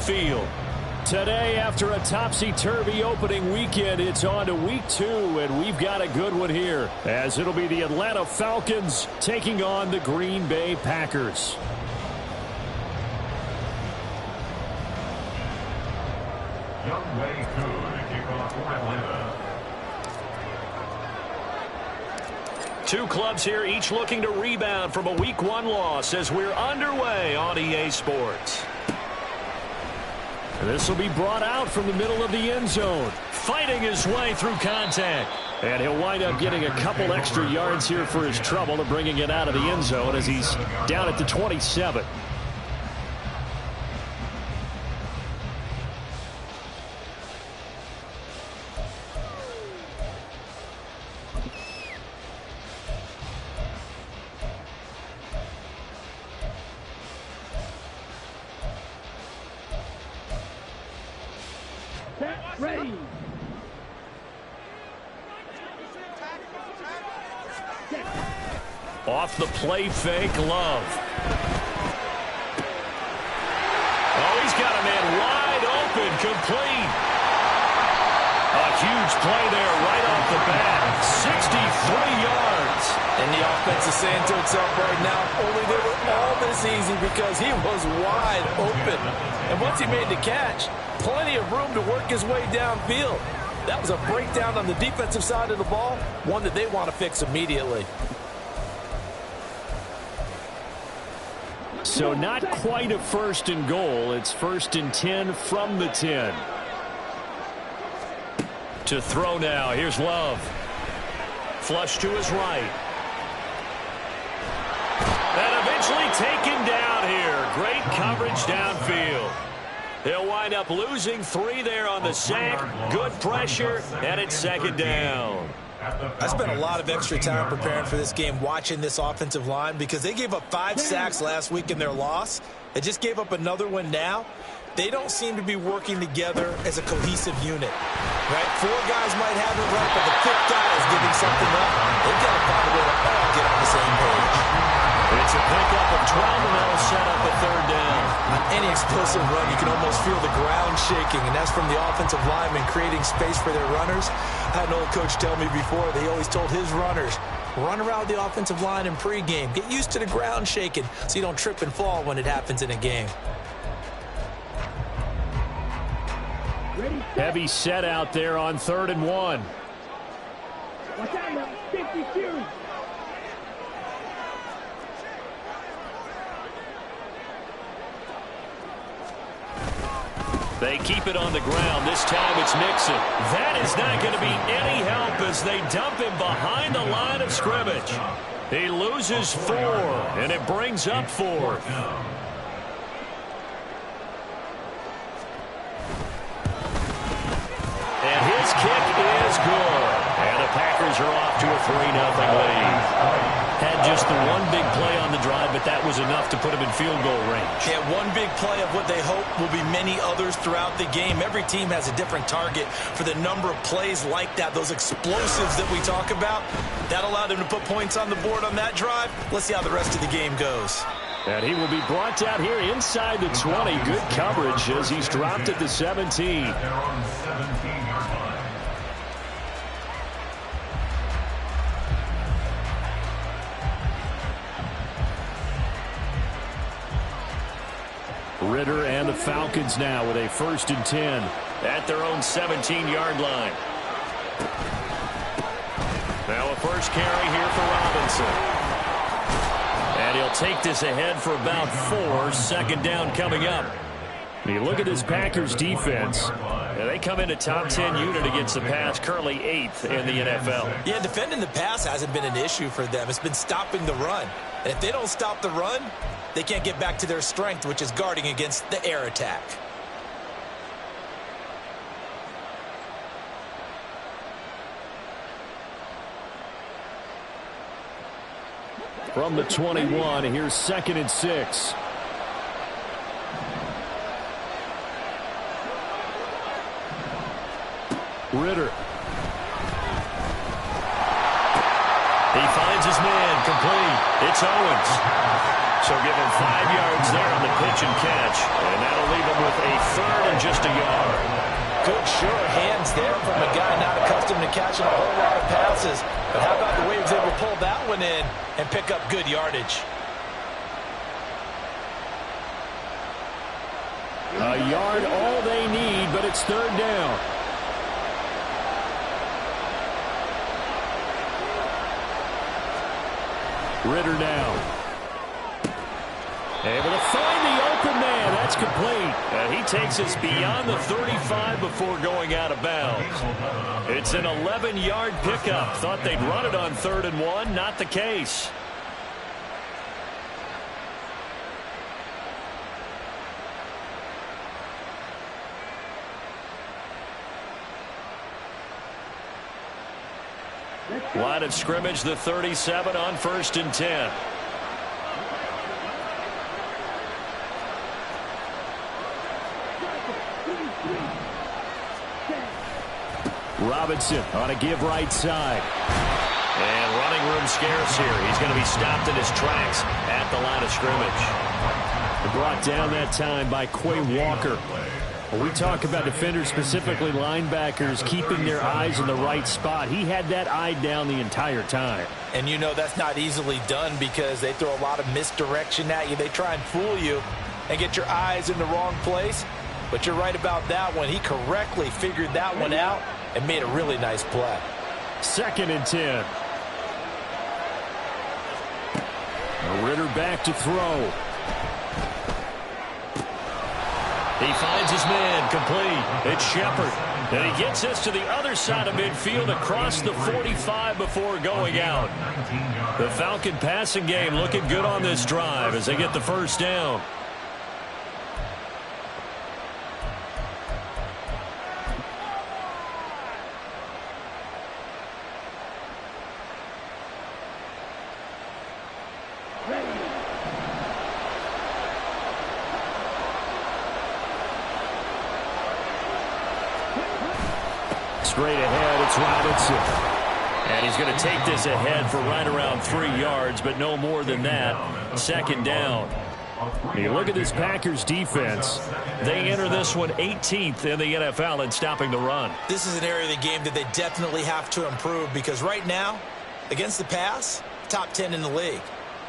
field. Today, after a topsy-turvy opening weekend, it's on to week 2, and we've got a good one here, as it'll be the Atlanta Falcons taking on the Green Bay Packers. Young Way to kick off for Atlanta. Two clubs here, each looking to rebound from a Week 1 loss as we're underway on EA Sports. This will be brought out from the middle of the end zone, Fighting his way through contact. and he'll wind up getting a couple extra yards here for his trouble and bringing it out of the end zone as he's down at the 27. Ready. Off the play fake, Love. Oh, he's got a man wide open, complete. A huge play there right off the bat. 63 yards. And the offense is saying to itself right now, only they were all this easy because he was wide open. And once he made the catch, plenty of room to work his way downfield. That was a breakdown on the defensive side of the ball, one that they want to fix immediately. So not quite a 1st and goal. It's 1st and 10 from the 10. To throw now. Here's Love. Flush to his right. And eventually taken down here. Great coverage downfield. He'll wind up losing 3 there on the sack. Good pressure, and it's 2nd down. I spent a lot of extra time preparing for this game watching this offensive line because they gave up 5 sacks last week in their loss. They just gave up another one now. They don't seem to be working together as a cohesive unit. Right? 4 guys might have it right, but the 5th guy is giving something up. They've got to find a way to all get on the same page. It's a pickup of 12, and that'll set up a 3rd down. On any explosive run, you can almost feel the ground shaking, and that's from the offensive linemen creating space for their runners. I had an old coach tell me before, they always told his runners, run around the offensive line in pregame. Get used to the ground shaking so you don't trip and fall when it happens in a game. Heavy set out there on 3rd and 1. Watch out now. 52. They keep it on the ground. This time it's Nixon. That is not going to be any help as they dump him behind the line of scrimmage. He loses 4, and it brings up 4th. And his kick is good. And the Packers are off to a 3-0 lead. Had just the one big play on the drive, but that was enough to put him in field goal range. Yeah, one big play of what they hope will be many others throughout the game. Every team has a different target for the number of plays like that, those explosives that we talk about. That allowed him to put points on the board on that drive. Let's see how the rest of the game goes. And he will be brought down here inside the 20. Good coverage as he's dropped at the 17. They're on 17-yard line. Ridder and the Falcons now with a 1st and 10. At their own 17-yard line. Now a first carry here for Robinson. And he'll take this ahead for about 4. 2nd down coming up. You look at this Packers defense. They come in a top 10 unit against the pass, currently 8th in the NFL. Yeah, defending the pass hasn't been an issue for them. It's been stopping the run. And if they don't stop the run, they can't get back to their strength, which is guarding against the air attack. From the 21, here's 2nd and 6. Ridder. He finds his man, complete. It's Owens. So give him 5 yards there on the pitch and catch. And that'll leave him with a just a yard. Good sure hands there from a guy not accustomed to catching a whole lot of passes. But how about the way he was able to pull that one in and pick up good yardage? A yard all they need, but it's third down. Ritter now. Able to find the open man. That's complete. And he takes us beyond the 35 before going out of bounds. It's an 11-yard pickup. Thought they'd run it on 3rd and 1. Not the case. Line of scrimmage, the 37 on 1st and 10. Robinson on a give right side. And running room scarce here. He's going to be stopped in his tracks at the line of scrimmage. Brought down that time by Quay Walker. When we talk about defenders, specifically linebackers, keeping their eyes in the right spot, he had that eye down the entire time. And you know that's not easily done because they throw a lot of misdirection at you. They try and fool you and get your eyes in the wrong place. But you're right about that one. He correctly figured that one out and made a really nice play. 2nd and 10. Ritter back to throw. He finds his man complete. It's Shepard. And he gets us to the other side of midfield across the 45 before going out. The Falcon passing game looking good on this drive as they get the first down. Straight ahead, it's Robinson. And he's going to take this ahead for right around 3 yards, but no more than that. 2nd down. You look at this Packers defense. They enter this one 18th in the NFL in stopping the run. This is an area of the game that they definitely have to improve because right now, against the pass, top 10 in the league.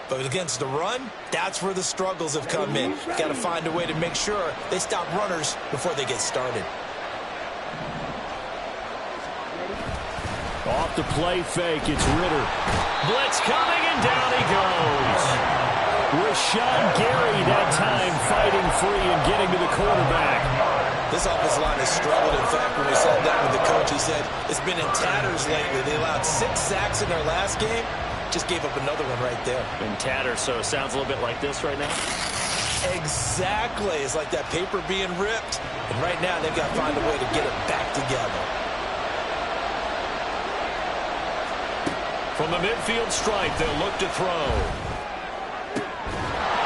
But against the run, that's where the struggles have come in. Got to find a way to make sure they stop runners before they get started. Off the play fake, it's Ritter. Blitz coming, and down he goes. Rashawn Gary that time fighting free and getting to the quarterback. This offensive line has struggled. In fact, when we sat down with the coach, he said it's been in tatters lately. They allowed 6 sacks in their last game. Just gave up another one right there. In tatters, so it sounds a little bit like this right now. Exactly. It's like that paper being ripped. And right now, they've got to find a way to get it back together. From the midfield stripe, they'll look to throw.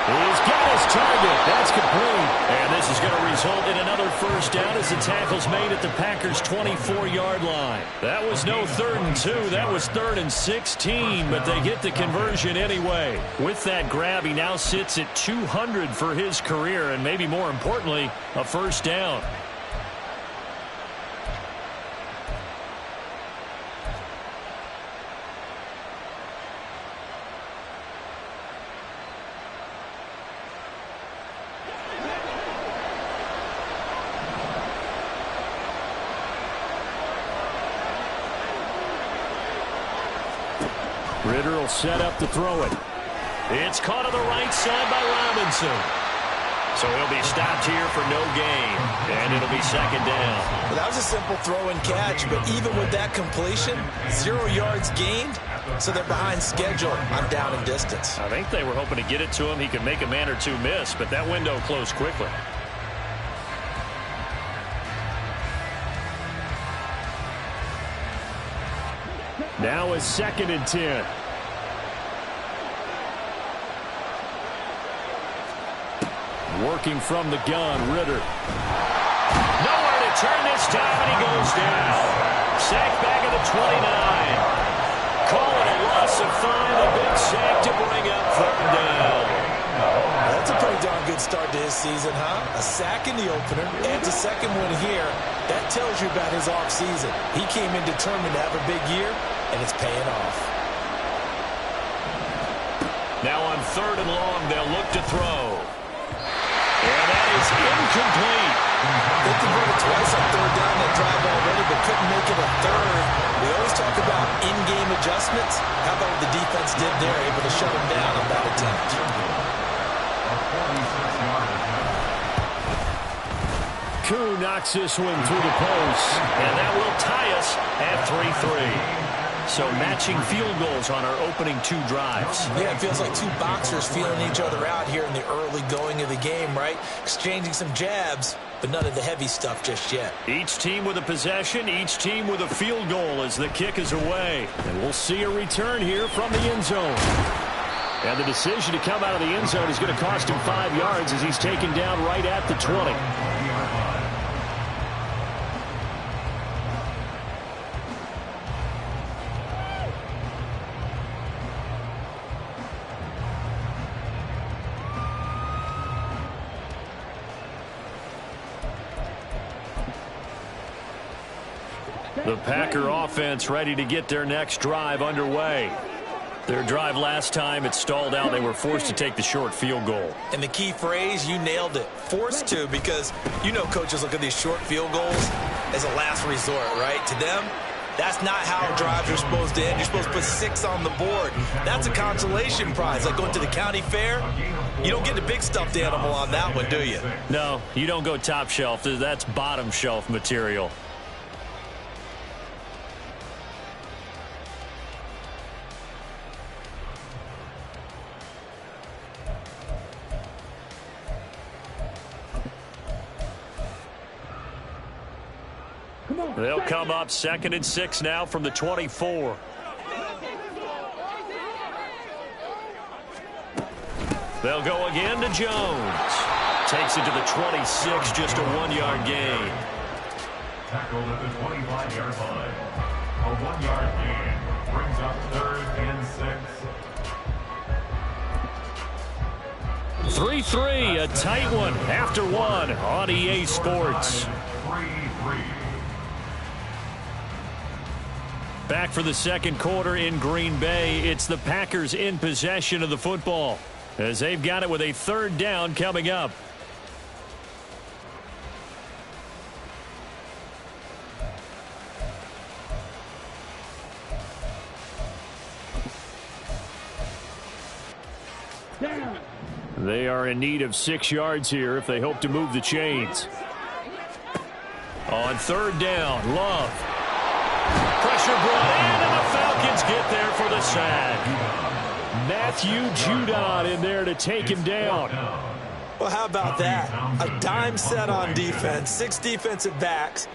He's got his target. That's complete. And this is going to result in another first down as the tackle's made at the Packers' 24-yard line. That was no 3rd and 2. That was 3rd and 16, but they get the conversion anyway. With that grab, he now sits at 200 for his career, and maybe more importantly, a first down. Ritter will set up to throw it. It's caught on the right side by Robinson. So he'll be stopped here for no gain, and it'll be 2nd down. Well, that was a simple throw and catch, but even with that completion, 0 yards gained, so they're behind schedule on down and distance. I think they were hoping to get it to him. He could make a man or two miss, but that window closed quickly. Now is 2nd and 10. Working from the gun, Ritter. Nowhere to turn this time, and he goes down. Sacked back at the 29. Call it a loss of 5. A big sack to bring up 3rd down. That's a pretty darn good start to his season, huh? A sack in the opener, adds a second one here. That tells you about his offseason. He came in determined to have a big year, and it's paying off. Now on 3rd and long, they'll look to throw. And that is incomplete. They converted twice on 3rd down that drive already, but couldn't make it a 3rd. We always talk about in-game adjustments. How about what the defense did there, able to shut them down on that attempt? Koo knocks this one through the post. And that will tie us at 3-3. So matching field goals on our opening 2 drives. Yeah, it feels like 2 boxers feeling each other out here in the early going of the game, right? Exchanging some jabs, but none of the heavy stuff just yet. Each team with a possession, each team with a field goal as the kick is away. And we'll see a return here from the end zone. And the decision to come out of the end zone is going to cost him 5 yards as he's taken down right at the 20. The Packer offense ready to get their next drive underway. Their drive last time, it stalled out. They were forced to take the short field goal. And the key phrase, you nailed it, forced to, because you know coaches look at these short field goals as a last resort, right? To them, that's not how drives are supposed to end. You're supposed to put 6 on the board. That's a consolation prize, like going to the county fair. You don't get the big stuffed animal on that one, do you? No, you don't go top shelf. That's bottom shelf material. They'll come up 2nd and 6 now from the 24. They'll go again to Jones. Takes it to the 26, just a 1-yard gain. Tackled at the 25-yard line. A 1-yard gain brings up 3rd and 6. 3-3, a tight one after 1 on EA Sports. 3-3. Back for the second quarter in Green Bay. It's the Packers in possession of the football as they've got it with a 3rd down coming up. They are in need of 6 yards here if they hope to move the chains. On 3rd down, Love. Pressure brought in, and the Falcons get there for the sack. Matthew Judon in there to take him down. Well, how about that? A dime set on defense, 6 defensive backs.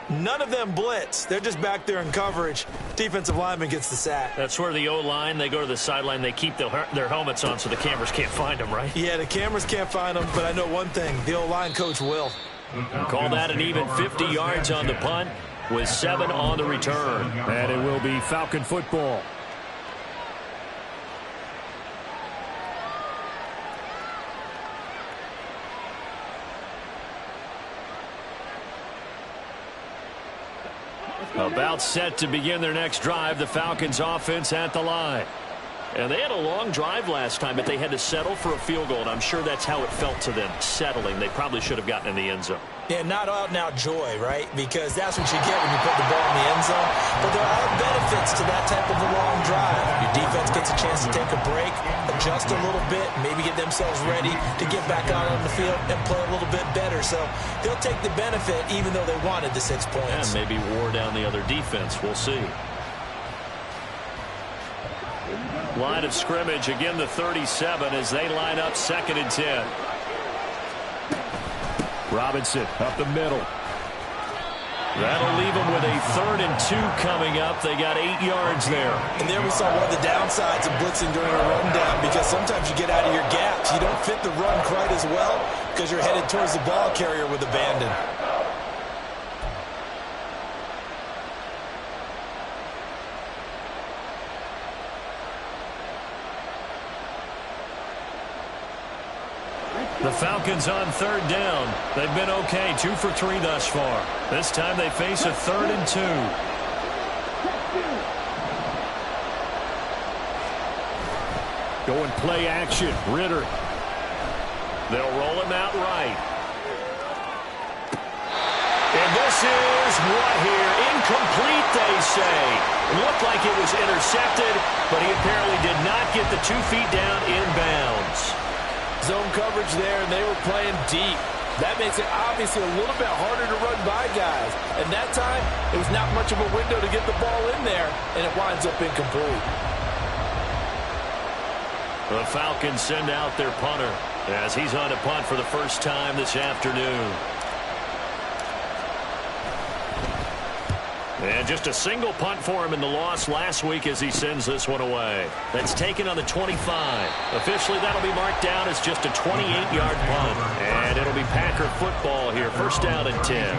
None of them blitz. They're just back there in coverage. Defensive lineman gets the sack. That's where the O-line, they go to the sideline, they keep their helmets on so the cameras can't find them, right? Yeah, the cameras can't find them, but I know one thing. The O-line coach will. Call that an even 50 yards on the punt with 7 on the return. And it will be Falcon football. About set to begin their next drive, the Falcons offense at the line. And they had a long drive last time, but they had to settle for a field goal, and I'm sure that's how it felt to them, settling. They probably should have gotten in the end zone. Yeah, not out and out joy, right? Because that's what you get when you put the ball in the end zone. But there are benefits to that type of a long drive. Your defense gets a chance to take a break, adjust a little bit, maybe get themselves ready to get back out on the field and play a little bit better. So they'll take the benefit even though they wanted the 6 points. And maybe wore down the other defense. We'll see. Line of scrimmage, again the 37 as they line up 2nd and 10. Robinson up the middle. That'll leave them with a 3rd and 2 coming up. They got 8 yards there. And there we saw one of the downsides of blitzing during a rundown, because sometimes you get out of your gaps. You don't fit the run quite as well because you're headed towards the ball carrier with abandon. The Falcons on third down. They've been okay, 2 for 3 thus far. This time they face a 3rd and 2. Going play action. Ritter. They'll roll him out right. And this is what here? Incomplete, they say. It looked like it was intercepted, but he apparently did not get the 2 feet down inbounds. Zone coverage there, and they were playing deep. That makes it obviously a little bit harder to run by guys. And that time, it was not much of a window to get the ball in there, and it winds up incomplete. The Falcons send out their punter as he's on to punt for the first time this afternoon. And just a single punt for him in the loss last week as he sends this one away. That's taken on the 25. Officially, that'll be marked down as just a 28-yard punt. And it'll be Packer football here. First down and 10.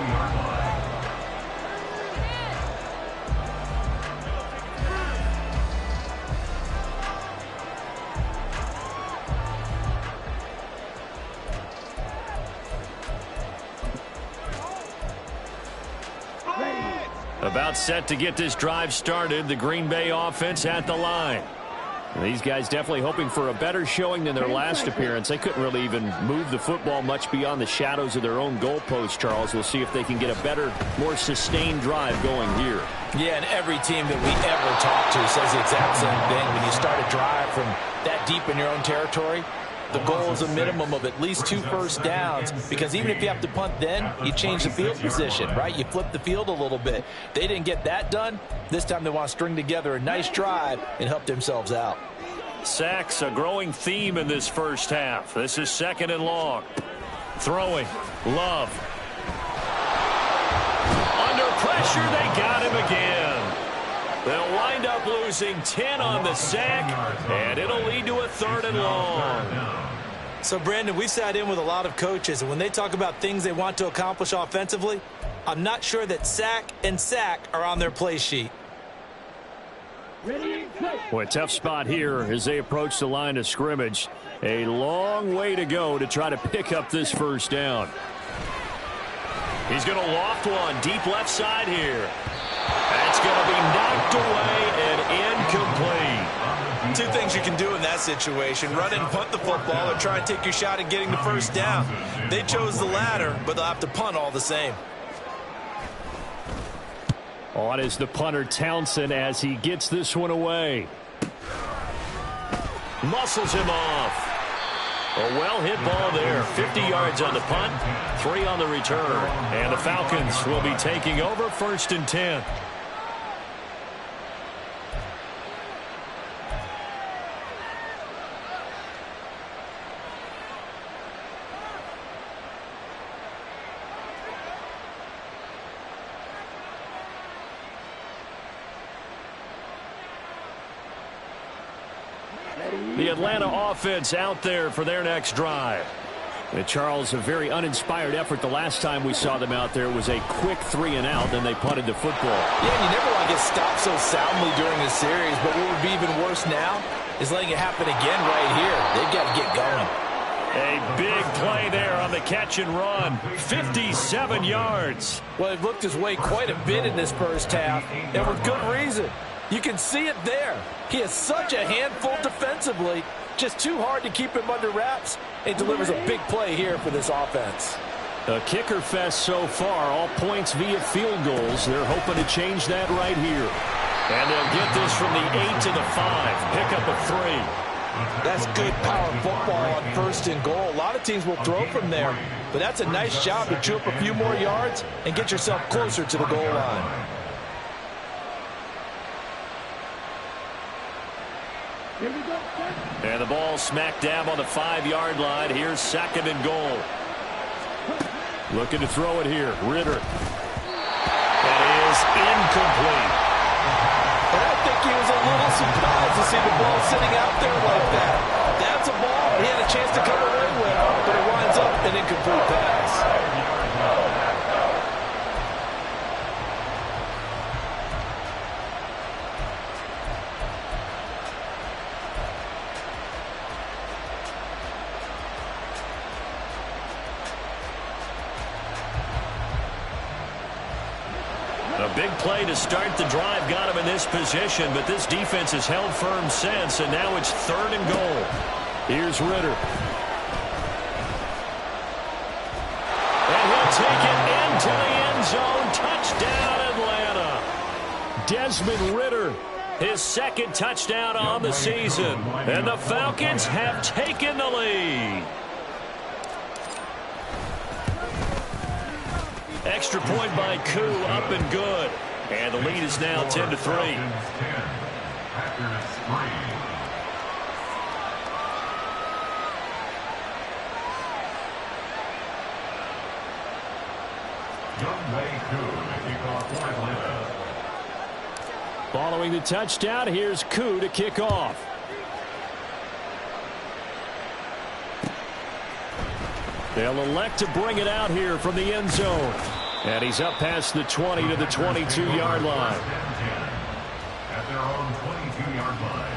About set to get this drive started. The Green Bay offense at the line. And these guys definitely hoping for a better showing than their last appearance. They couldn't really even move the football much beyond the shadows of their own goalpost, Charles. We'll see if they can get a better, more sustained drive going here. Yeah, and every team that we ever talk to says the exact same thing. When you start a drive from that deep in your own territory, the goal is a minimum of at least 2 first downs, because even if you have to punt then, you change the field position, right? You flip the field a little bit. They didn't get that done. This time they want to string together a nice drive and help themselves out. Sacks, a growing theme in this first half. This is 2nd and long. Throwing. Love. Under pressure, they got him again. They'll wind up losing 10 on the sack, and it'll lead to a 3rd and long. So, Brandon, we've sat in with a lot of coaches, and when they talk about things they want to accomplish offensively, I'm not sure that sack and sack are on their play sheet. Boy, tough spot here as they approach the line of scrimmage. A long way to go to try to pick up this first down. He's going to loft one deep left side here. That's going to be knocked away and incomplete. 2 things you can do in that situation: run and punt the football, or try and take your shot at getting the first down. They chose the latter, but they'll have to punt all the same. On is the punter, Townsend, as he gets this one away. Muscles him off. A well-hit ball there. 50 yards on the punt, 3 on the return. And the Falcons will be taking over 1st and 10. The Atlanta offense out there for their next drive. And Charles, a very uninspired effort. The last time we saw them out there was a quick 3 and out, then they punted the football. Yeah, you never want to get stopped so soundly during a series, but what would be even worse now is letting it happen again right here. They've got to get going. A big play there on the catch and run. 57 yards. Well, they've looked his way quite a bit in this first half, and with good reason. You can see it there. He is such a handful defensively. Just too hard to keep him under wraps. It delivers a big play here for this offense. A kicker fest so far. All points via field goals. They're hoping to change that right here. And they'll get this from the 8 to the 5. Pick up a 3. That's good power football on 1st and goal. A lot of teams will throw from there, but that's a nice job to chew up a few more yards and get yourself closer to the goal line. And the ball smack dab on the 5-yard line. Here's 2nd and goal. Looking to throw it here. Ritter. That is incomplete. And I think he was a little surprised to see the ball sitting out there like that. That's a ball he had a chance to come away with, but it winds up an incomplete pass. A big play to start the drive got him in this position, but this defense has held firm since, and now it's 3rd and goal. Here's Ritter. And he'll take it into the end zone. Touchdown, Atlanta. Desmond Ritter. His 2nd touchdown on the season. And the Falcons have taken the lead. Extra point by Koo, up and good. And the lead is now 10-3. Packers 3. Younghoe Koo to kick off for Atlanta. Following the touchdown, here's Koo to kick off. They'll elect to bring it out here from the end zone. And he's up past the 20 to the 22-yard line. At their own 22-yard line.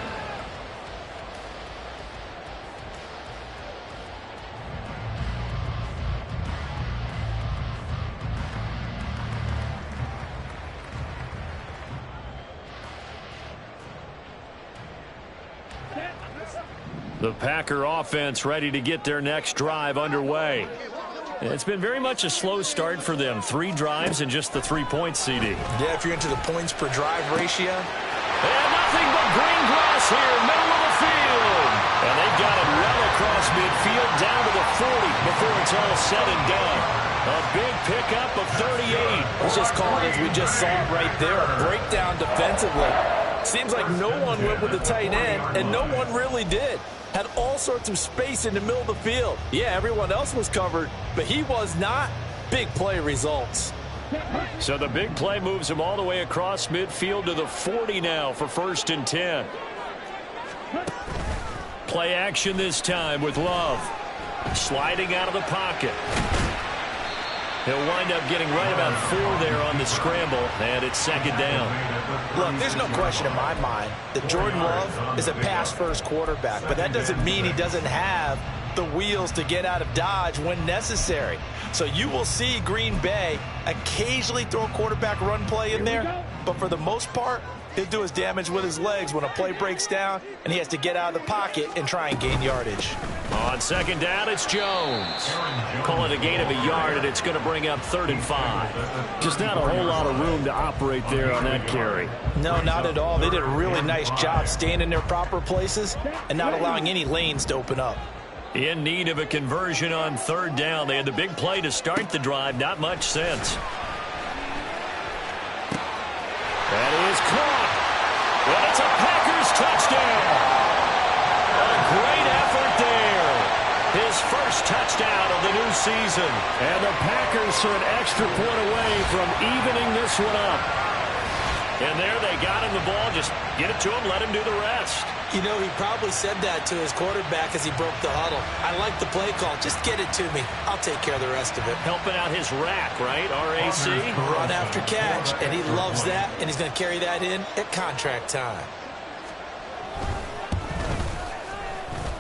The Packer offense ready to get their next drive underway. It's been very much a slow start for them. 3 drives and just the 3 points, CD. Yeah, if you're into the points per drive ratio. And nothing but green grass here, middle of the field. And they've got it well across midfield down to the 40 before it's all said and done. A big pickup of 38. Let's just call it as we just saw it right there. A breakdown defensively. Seems like no one went with the tight end, and no one really did. Had all sorts of space in the middle of the field. Yeah, everyone else was covered, but he was not. Big play results. So the big play moves him all the way across midfield to the 40 now for 1st and 10. Play action this time with Love. Sliding out of the pocket. He'll wind up getting right about 4 there on the scramble, and it's 2nd down. Look, there's no question in my mind that Jordan Love is a pass-first quarterback, but that doesn't mean he doesn't have the wheels to get out of Dodge when necessary. So you will see Green Bay occasionally throw a quarterback run play in there, but for the most part, he'll do his damage with his legs when a play breaks down and he has to get out of the pocket and try and gain yardage. On 2nd down, it's Jones. Call it a gain of a yard, and it's going to bring up 3rd and 5. Just not a whole lot of room to operate there on that carry. No, not at all. They did a really nice job staying in their proper places and not allowing any lanes to open up. In need of a conversion on 3rd down. They had the big play to start the drive. Not much sense. That is caught. And it's a Packers touchdown. A great effort there. His first touchdown of the new season. And the Packers are an extra point away from evening this one up. And there they got him the ball. Just get it to him, let him do the rest. You know, he probably said that to his quarterback as he broke the huddle. I like the play call. Just get it to me. I'll take care of the rest of it. Helping out his rack, right? R-A-C? Run after catch, and he loves that, and he's going to carry that in at contract time.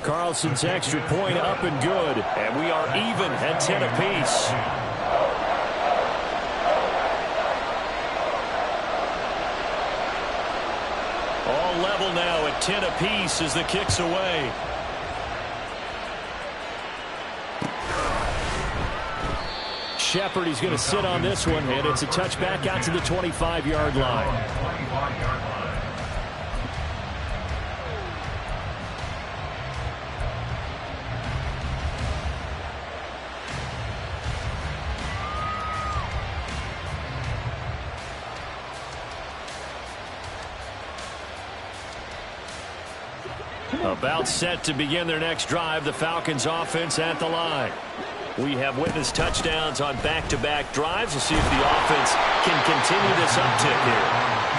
Carlson's extra point up and good. And we are even at 10 apiece. All level now at 10 apiece as the kick's away. Shepard, he's going to sit on this one, and it's a touchback out to the 25-yard line. 25-yard line. About set to begin their next drive, the Falcons offense at the line. We have witnessed touchdowns on back-to-back drives. We'll see if the offense can continue this uptick here.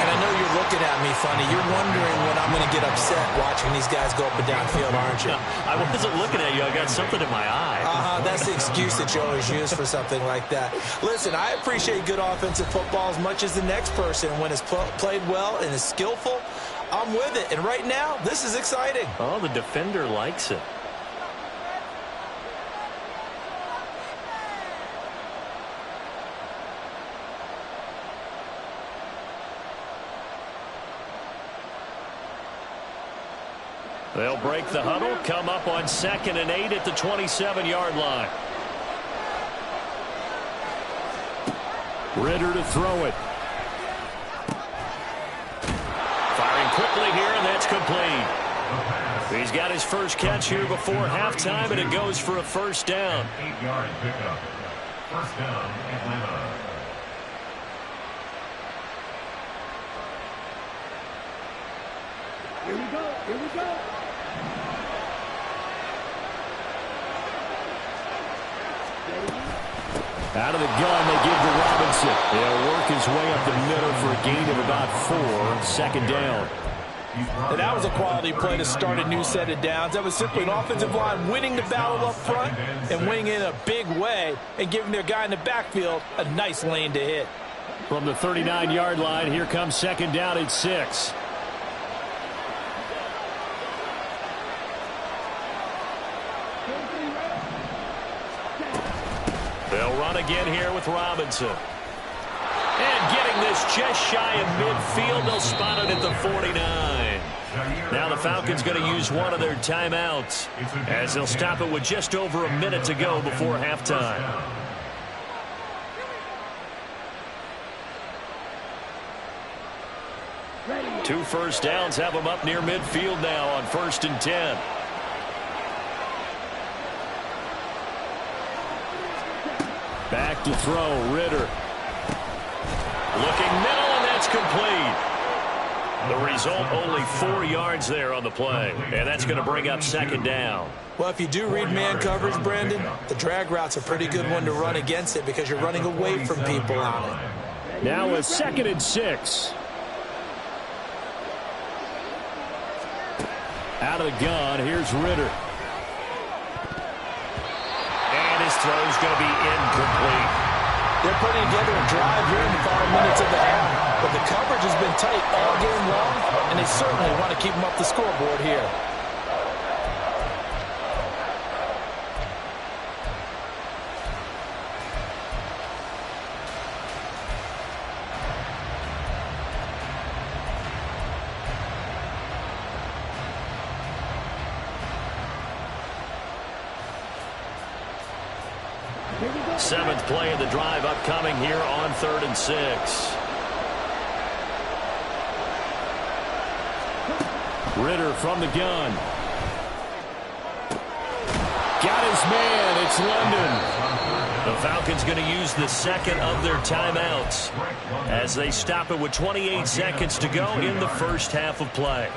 And I know you're looking at me funny. You're wondering when I'm going to get upset watching these guys go up and down field, aren't you? I wasn't looking at you. I got something in my eye. That's the excuse that you always use for something like that. Listen, I appreciate good offensive football as much as the next person. When it's played well and is skillful, I'm with it. And right now, this is exciting. Oh, the defender likes it. They'll break the huddle, come up on 2nd and 8 at the 27-yard line. Ridder to throw it. Firing quickly here, and that's complete. He's got his first catch here before halftime, and it goes for a first down. 8-yard pickup. First down, Atlanta. Here we go. Here we go. Out of the gun, they give to Robinson. He'll work his way up the middle for a gain of about 4. Second down. And that was a quality play to start a new set of downs. That was simply an offensive line winning the battle up front and winning in a big way and giving their guy in the backfield a nice lane to hit. From the 39-yard line, here comes second down at 6. They'll run again here with Robinson. And getting this just shy of midfield, they'll spot it at the 49. Now the Falcons going to use one of their timeouts as they'll stop it with just over a minute to go before halftime. Two first downs have them up near midfield now on 1st and 10. Back to throw, Ridder. Looking middle, and that's complete. The result, only 4 yards there on the play, and that's going to bring up second down. Well, if you do read man coverage, Brandon, the drag route's a pretty good one to run against it because you're running away from people on it. Now a 2nd and 6. Out of the gun, here's Ridder. And his throw's going to be incomplete. They're putting together a drive here in the 5 minutes of the half, but the coverage has been tight all game long, and they certainly want to keep them up the scoreboard here. Seventh play of the drive upcoming here on 3rd and 6. Ridder from the gun. Got his man. It's London. The Falcons going to use the second of their timeouts as they stop it with 28 seconds to go in the first half of play.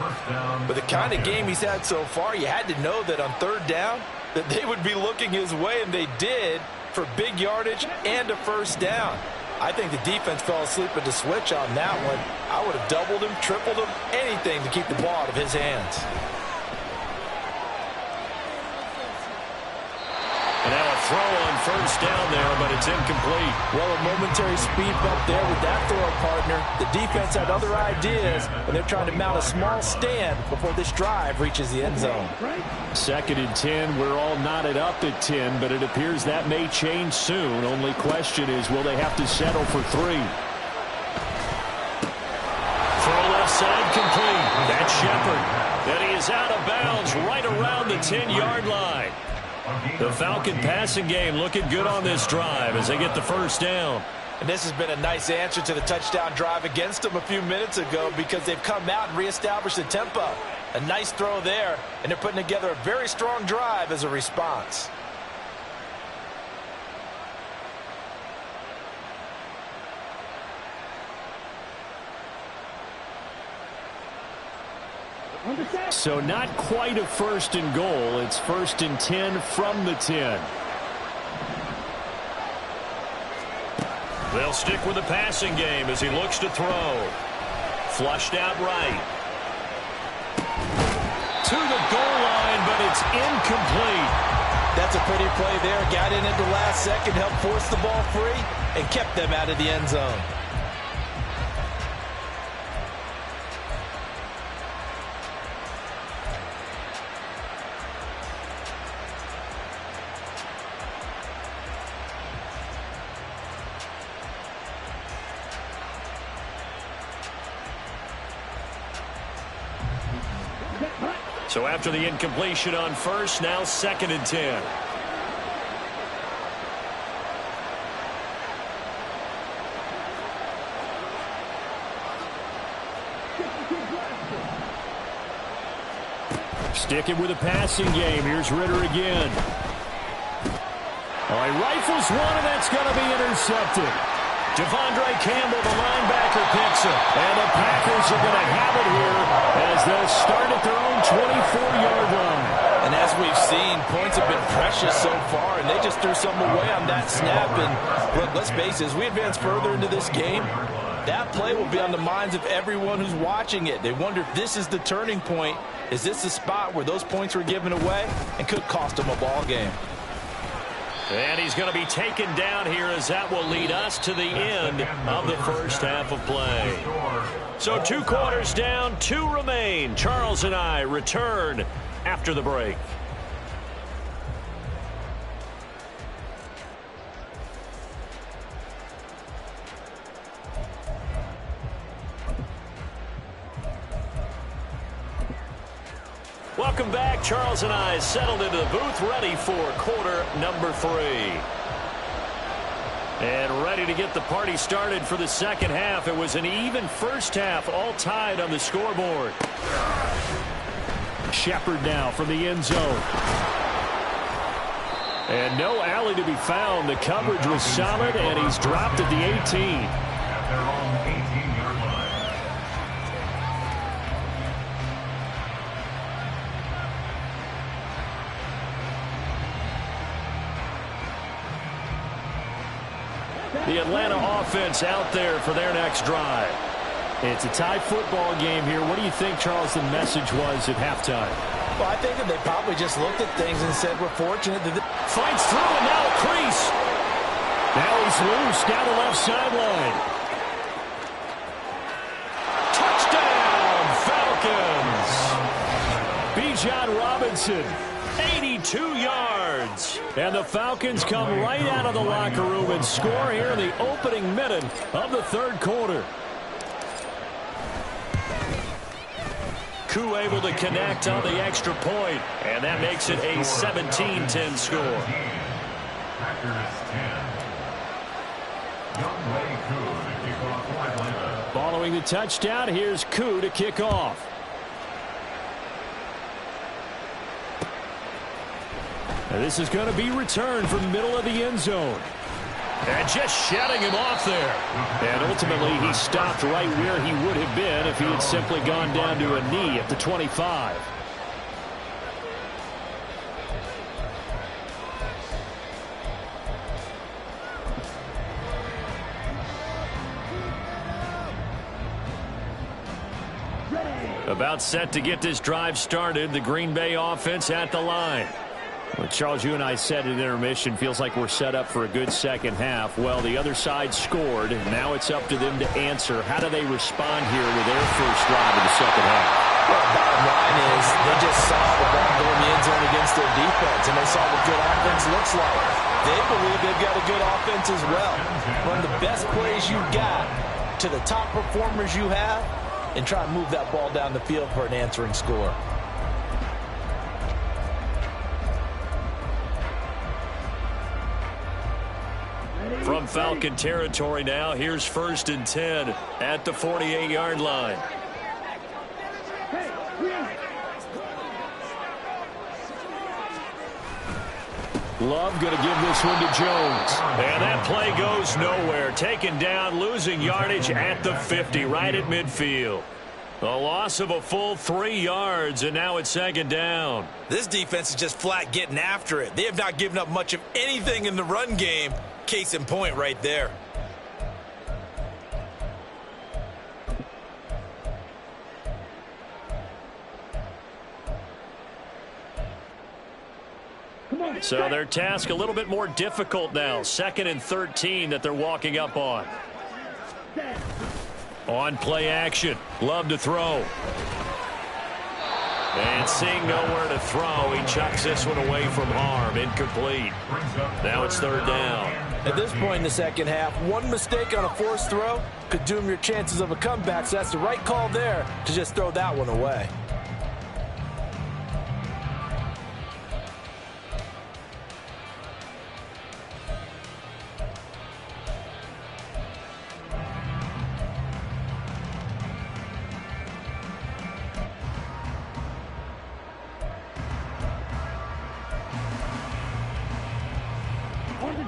With the kind of game he's had so far, you had to know that on 3rd down that they would be looking his way, and they did, for big yardage and a first down. I think the defense fell asleep at the switch on that one. I would have doubled him, tripled him, anything to keep the ball out of his hands. And now a throw on first down there, but it's incomplete. Well, a momentary speed bump there with that throw, partner. The defense had other ideas, and they're trying to mount a small stand before this drive reaches the end zone. 2nd and 10. We're all knotted up at 10, but it appears that may change soon. Only question is, will they have to settle for 3? Throw left side complete. That's Shepard. And he is out of bounds right around the 10-yard line. The Falcon passing game looking good on this drive as they get the first down. And this has been a nice answer to the touchdown drive against them a few minutes ago because they've come out and reestablished the tempo. A nice throw there, and they're putting together a very strong drive as a response. So not quite a 1st and goal. It's 1st and 10 from the 10. They'll stick with the passing game as he looks to throw. Flushed out right. To the goal line, but it's incomplete. That's a pretty play there. Got in at the last second, helped force the ball free, and kept them out of the end zone. So after the incompletion on first, now 2nd and 10. Sticking with a passing game. Here's Ritter again. Oh, he rifles one, and that's going to be intercepted. Devondre Campbell, the linebacker, picks it. And the Packers are going to have it here as they'll start at their own 24-yard line. And as we've seen, points have been precious so far, and they just threw something away on that snap. And look, let's face it, as we advance further into this game, that play will be on the minds of everyone who's watching it. They wonder if this is the turning point. Is this the spot where those points were given away and could cost them a ball game? And he's going to be taken down here as that will lead us to the end of the first half of play. So 2 quarters down, 2 remain. Charles and I return after the break. Welcome back. Charles and I settled into the booth, ready for quarter number 3. And ready to get the party started for the second half. It was an even first half, all tied on the scoreboard. Shepard now from the end zone. And no alley to be found. The coverage was solid, and he's dropped at the 18. At their own 18-yard line. The Atlanta offense out there for their next drive. It's a tie football game here. What do you think, Charles, the message was at halftime? Well, I think that they probably just looked at things and said, we're fortunate that Fights through, and now a crease. Now he's loose down the left sideline. Touchdown, Falcons. Bijan Robinson. 82 yards. And the Falcons come right out of the locker room and score here in the opening minute of the third quarter. Koo able to connect on the extra point, and that makes it a 17-10 score. Packers 10. Young Wei Koo to kick off for Atlanta. Following the touchdown, here's Koo to kick off. And this is going to be returned from the middle of the end zone. And just shutting him off there. And ultimately, he stopped right where he would have been if he had simply gone down to a knee at the 25. About set to get this drive started. The Green Bay offense at the line. Well, Charles, you and I said at intermission, feels like we're set up for a good second half. Well, the other side scored, and now it's up to them to answer. How do they respond here with their first drive of the second half? Well, bottom line is they just saw the ball go in the end zone against their defense, and they saw what good offense looks like. They believe they've got a good offense as well. Run the best plays you've got to the top performers you have, and try and move that ball down the field for an answering score. From Falcon territory now, here's 1st and 10 at the 48-yard line. Love going to give this one to Jones. And that play goes nowhere. Taken down, losing yardage at the 50, right at midfield. A loss of a full 3 yards, and now it's 2nd down. This defense is just flat getting after it. They have not given up much of anything in the run game. Case in point right there. So their task a little bit more difficult now. 2nd and 13 that they're walking up on. On play action. Love to throw. And seeing nowhere to throw, he chucks this one away from harm. Incomplete. Now it's 3rd down. At this point in the second half, one mistake on a forced throw could doom your chances of a comeback, so that's the right call there to just throw that one away.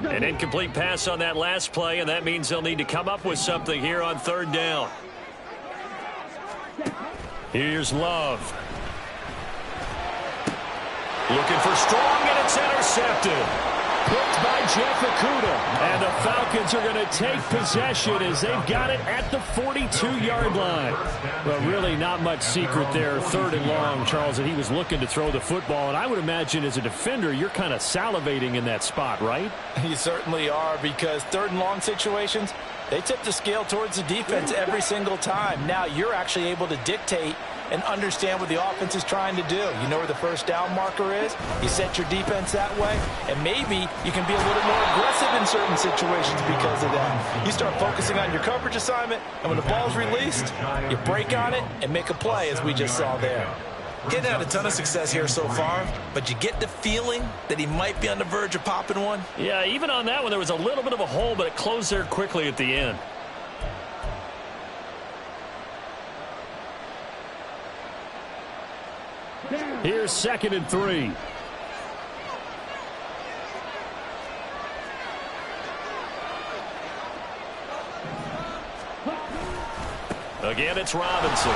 An incomplete pass on that last play, and that means they'll need to come up with something here on third down. Here's Love. Looking for strong, and it's intercepted. Picked by Jeff Okudah. And the Falcons are going to take possession as they've got it at the 42-yard line. Well, really not much secret there. Third and long, Charles, that he was looking to throw the football. And I would imagine as a defender, you're kind of salivating in that spot, right? You certainly are, because third and long situations, they tip the scale towards the defense every single time. Now you're actually able to dictate and understand what the offense is trying to do. You know where the first down marker is. You set your defense that way, and maybe you can be a little more aggressive in certain situations because of that. You start focusing on your coverage assignment, and when the ball's released, you break on it and make a play, as we just saw there. Getting had a ton of success here so far, but you get the feeling that he might be on the verge of popping one. Yeah, even on that one, there was a little bit of a hole, but it closed there quickly at the end. Here's 2nd and 3. Again, it's Robinson.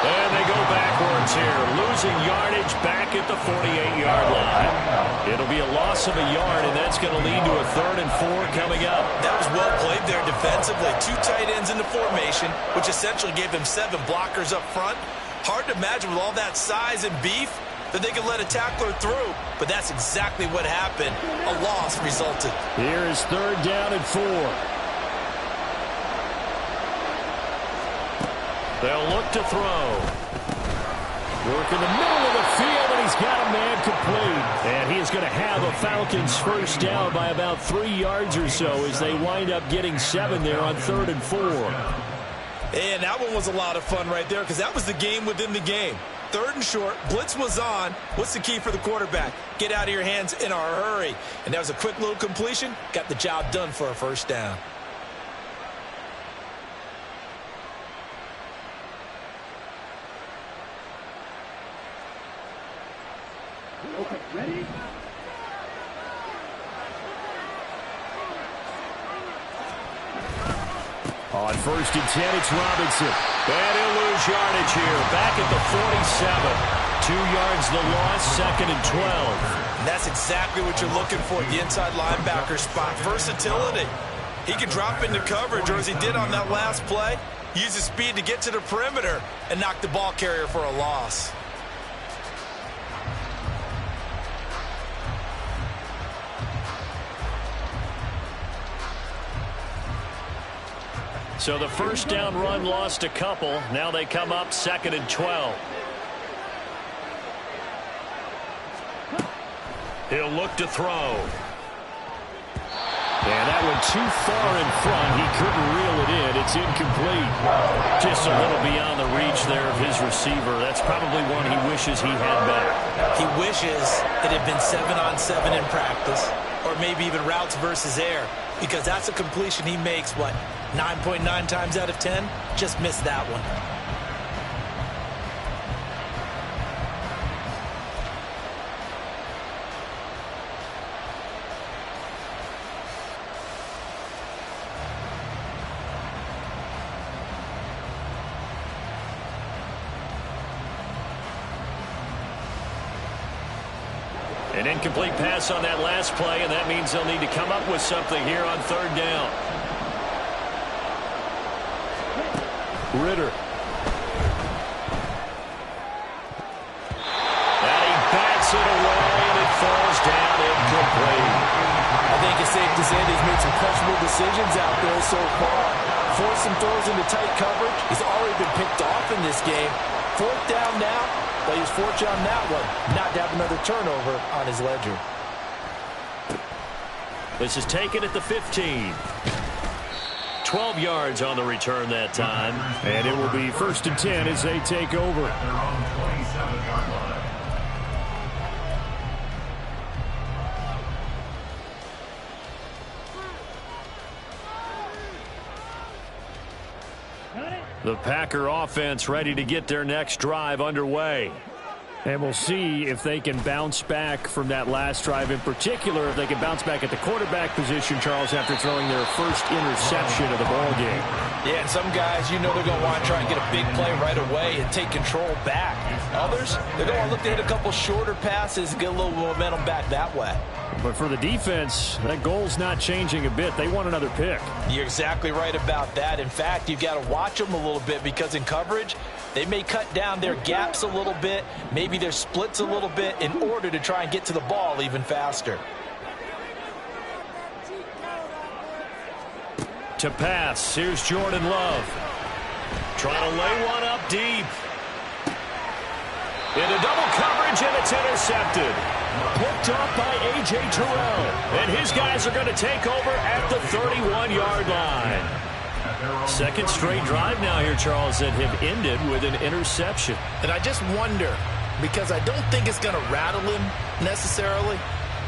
And they go backwards here, losing yardage back at the 48-yard line. It'll be a loss of a yard, and that's going to lead to a 3rd and 4 coming up. That was well played there defensively. 2 tight ends in the formation, which essentially gave them 7 blockers up front. Hard to imagine with all that size and beef that they could let a tackler through, but that's exactly what happened. A loss resulted. Here is 3rd down and 4. They'll look to throw. Work in the middle of the field, and he's got a man complete. And he is going to have a Falcons first down by about 3 yards or so as they wind up getting 7 there on 3rd and 4. And that one was a lot of fun right there, because that was the game within the game. 3rd and short, blitz was on. What's the key for the quarterback? Get out of your hands in a hurry. And that was a quick little completion. Got the job done for a first down. Okay, ready? On 1st and 10, it's Robinson. And he'll lose yardage here, back at the 47. 2 yards the loss, 2nd and 12. And that's exactly what you're looking for, the inside linebacker spot. Versatility. He can drop into coverage, or as he did on that last play, use his speed to get to the perimeter and knock the ball carrier for a loss. So the first down run lost a couple. Now they come up 2nd and 12. He'll look to throw. And that one too far in front. He couldn't reel it in. It's incomplete. Just a little beyond the reach there of his receiver. That's probably one he wishes he had back. He wishes it had been 7-on-7 in practice, or maybe even routes versus air, because that's a completion he makes, 9.9 times out of 10? Just missed that one. An incomplete pass on that last play, and that means they'll need to come up with something here on 3rd down. Ritter. And he bats it away, and it falls down incomplete. I think it's safe to say that he's made some questionable decisions out there so far. Forced some throws into tight coverage. He's already been picked off in this game. 4th down now. They'll use fortune on that one, not to have another turnover on his ledger. This is taken at the 15. 12 yards on the return that time. And it will be 1st and 10 as they take over. At their own 27-yard line. The Packer offense ready to get their next drive underway. And we'll see if they can bounce back from that last drive, in particular, if they can bounce back at the quarterback position, Charles, after throwing their first interception of the ball game. Yeah, and some guys, you know they're going to want to try and get a big play right away and take control back. Others, they're going to look to hit a couple shorter passes, get a little momentum back that way. But for the defense, that goal's not changing a bit. They want another pick. You're exactly right about that. In fact, you've got to watch them a little bit because in coverage, they may cut down their gaps a little bit, maybe their splits a little bit in order to try and get to the ball even faster. To pass, here's Jordan Love. Trying to lay one up deep. Into double coverage, and it's intercepted. Picked off by A.J. Terrell. And his guys are going to take over at the 31-yard line. Second straight drive now here, Charles, that have ended with an interception. And I just wonder, because I don't think it's going to rattle him necessarily,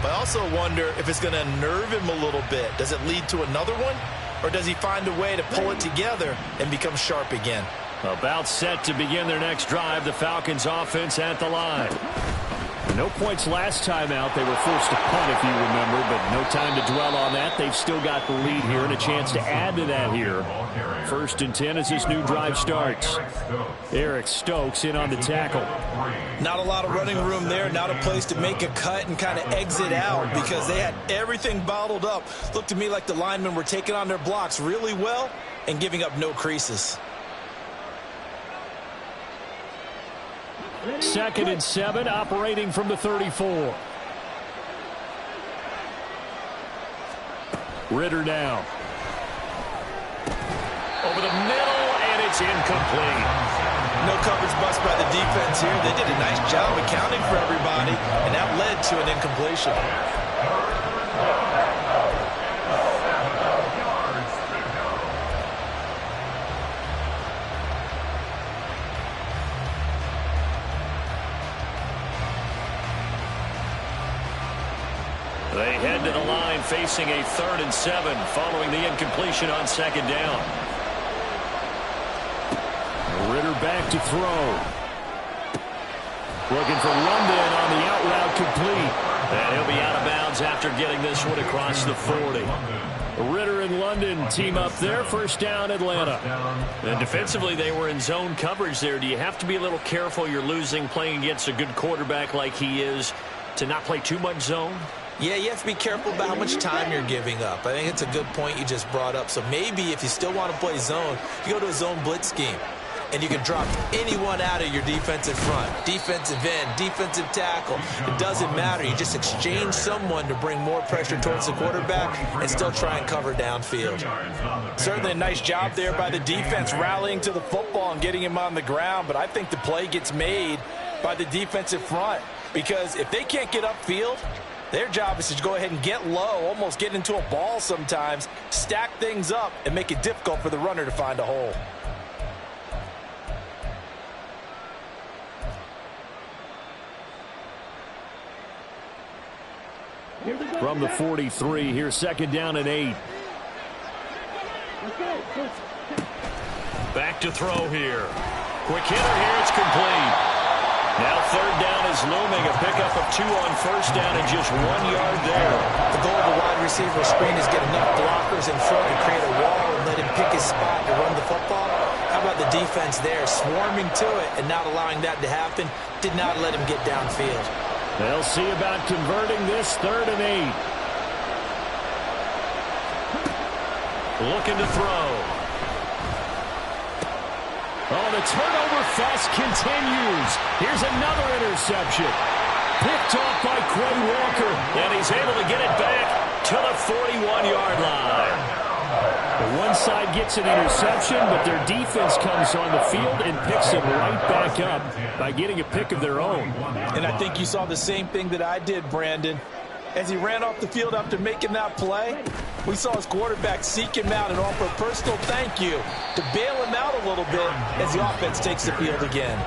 but I also wonder if it's going to nerve him a little bit. Does it lead to another one? Or does he find a way to pull it together and become sharp again? About set to begin their next drive, the Falcons offense at the line. No points last time out. They were forced to punt, if you remember, but no time to dwell on that. They've still got the lead here and a chance to add to that here. 1st and 10 as this new drive starts. Eric Stokes in on the tackle. Not a lot of running room there, not a place to make a cut and kind of exit out because they had everything bottled up. Looked to me like the linemen were taking on their blocks really well and giving up no creases. 2nd and 7, operating from the 34. Ritter now. Over the middle, and it's incomplete. No coverage bust by the defense here. They did a nice job accounting for everybody, and that led to an incompletion. They head to the line facing a 3rd and 7 following the incompletion on 2nd down. Ritter back to throw. Looking for London on the out route complete. And he'll be out of bounds after getting this one across the 40. Ritter and London team up there. 1st down, Atlanta. And defensively, they were in zone coverage there. Do you have to be a little careful? You're losing playing against a good quarterback like he is to not play too much zone? Yeah, you have to be careful about how much time you're giving up. I think it's a good point you just brought up. So maybe if you still want to play zone, you go to a zone blitz scheme. And you can drop anyone out of your defensive front. Defensive end, defensive tackle. It doesn't matter. You just exchange someone to bring more pressure towards the quarterback and still try and cover downfield. Certainly a nice job there by the defense rallying to the football and getting him on the ground. But I think the play gets made by the defensive front. Because if they can't get upfield, their job is to go ahead and get low, almost get into a ball sometimes, stack things up, and make it difficult for the runner to find a hole. From the 43, here's 2nd down and 8. Back to throw here. Quick hitter here, it's complete. Now 3rd down is looming, a pickup of 2 on 1st down and just 1 yard there. The goal of a wide receiver screen is get enough blockers in front and create a wall and let him pick his spot to run the football. How about the defense there, swarming to it and not allowing that to happen? Did not let him get downfield. They'll see about converting this 3rd and 8. Looking to throw. Oh, the turnover fest continues. Here's another interception. Picked off by Quay Walker. And he's able to get it back to the 41-yard line. The one side gets an interception, but their defense comes on the field and picks it right back up by getting a pick of their own. And I think you saw the same thing that I did, Brandon. As he ran off the field after making that play, we saw his quarterback seek him out and offer a personal thank you to bail him out a little bit as the offense takes the field again.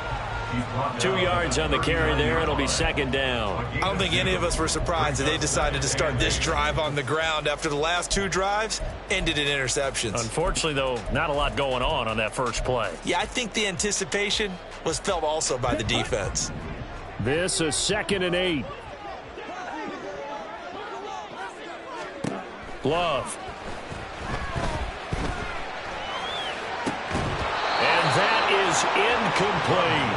2 yards on the carry there. It'll be 2nd down. I don't think any of us were surprised that they decided to start this drive on the ground after the last 2 drives ended in interceptions. Unfortunately, though, not a lot going on that first play. Yeah, I think the anticipation was felt also by the defense. This is 2nd and 8. Love. And that is incomplete.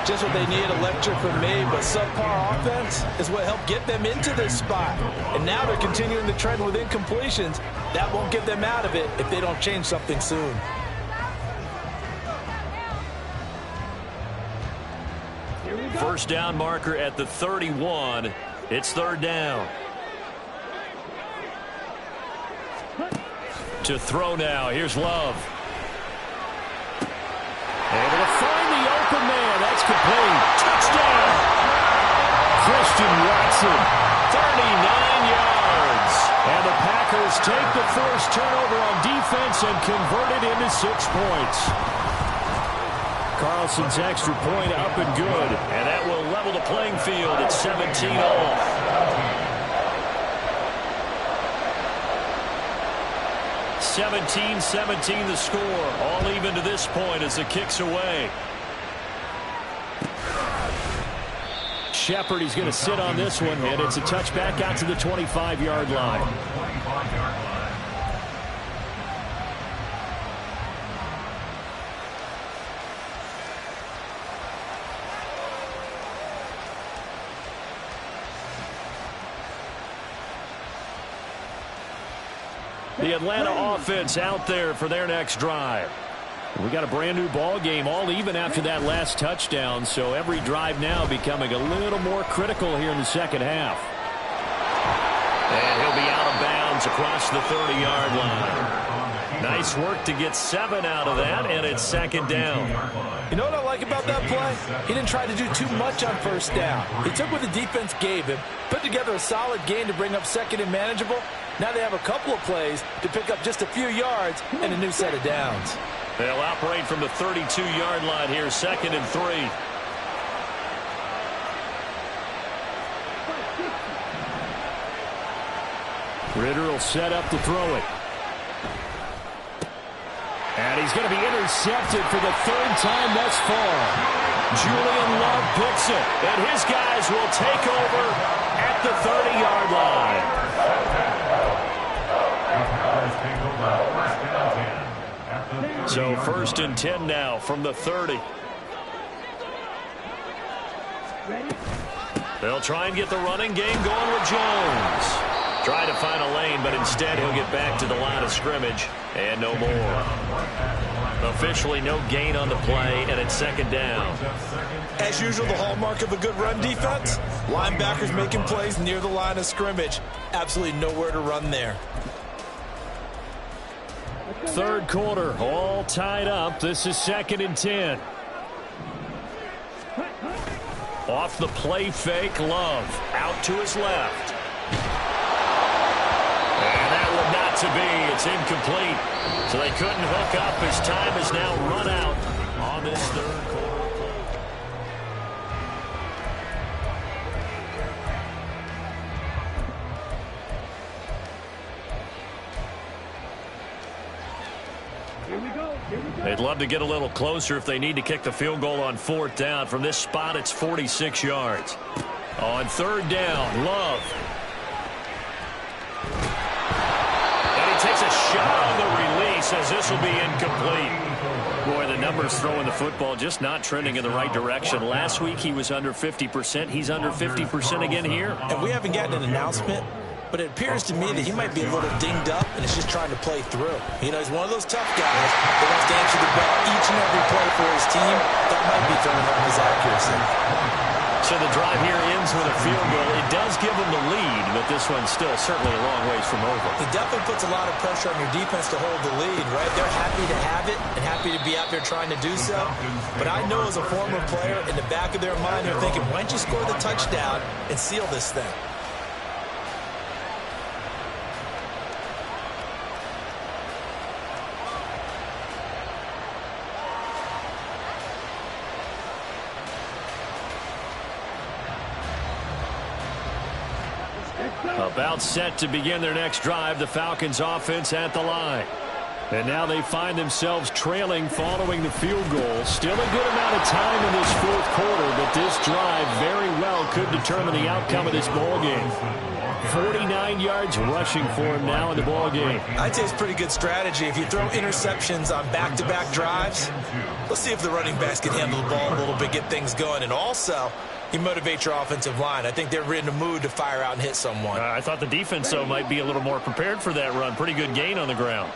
Just what they need, electric from me, but subpar offense is what helped get them into this spot. And now they're continuing the trend with incompletions. That won't get them out of it if they don't change something soon. First down marker at the 31. It's 3rd down. To throw now. Here's Love. Able to find the open man. That's complete. Touchdown. Christian Watson. 39 yards. And the Packers take the first turnover on defense and convert it into 6 points. Carlson's extra point up and good. And that will level the playing field at 17 all. 17-17 the score. All even to this point as the kick's away. Shepard, he's going to sit on this one, and it's a touchback out to the 25-yard line. The Atlanta offense out there for their next drive. We got a brand new ball game, all even after that last touchdown, so every drive now becoming a little more critical here in the second half. And he'll be out of bounds across the 30-yard line. Nice work to get 7 out of that, and it's 2nd down. You know what I like about that play? He didn't try to do too much on first down. He took what the defense gave him, put together a solid game to bring up 2nd and manageable. Now they have a couple of plays to pick up just a few yards and a new set of downs. They'll operate from the 32-yard line here, 2nd and 3. Ritter will set up to throw it. And he's going to be intercepted for the 3rd time thus far. Julian Love picks it, and his guys will take over at the 30-yard line. So 1st and 10 now from the 30. They'll try and get the running game going with Jones. Try to find a lane, but instead he'll get back to the line of scrimmage and no more. Officially no gain on the play, and it's 2nd down. As usual, the hallmark of a good run defense, linebackers making plays near the line of scrimmage. Absolutely nowhere to run there. 3rd quarter, all tied up. This is 2nd and 10. Off the play fake, Love out to his left. And that one not to be. It's incomplete. So they couldn't hook up. His time is now run out on this 3rd quarter. They'd love to get a little closer if they need to kick the field goal on 4th down. From this spot, it's 46 yards. On 3rd down, Love. And he takes a shot on the release as this will be incomplete. Boy, the numbers throwing the football just not trending in the right direction. Last week he was under 50%. He's under 50% again here. And we haven't gotten an announcement, but it appears to me that he might be a little dinged up and is just trying to play through. You know, he's one of those tough guys that wants to answer the bell each and every play for his team. That might be throwing off his accuracy. So the drive here ends with a field goal. It does give them the lead, but this one's still certainly a long ways from over. It definitely puts a lot of pressure on your defense to hold the lead, right? They're happy to have it and happy to be out there trying to do so. But I know as a former player, in the back of their mind, they're thinking, why don't you score the touchdown and seal this thing? About set to begin their next drive. The Falcons offense at the line. And now they find themselves trailing following the field goal. Still a good amount of time in this fourth quarter, but this drive very well could determine the outcome of this ball game. 49 yards rushing for him now in the ball game. I'd say it's pretty good strategy. If you throw interceptions on back-to-back drives, let's see if the running backs can handle the ball a little bit, get things going. And also, you motivate your offensive line. I think they're in the mood to fire out and hit someone. I thought the defense, though, might be a little more prepared for that run. Pretty good gain on the ground.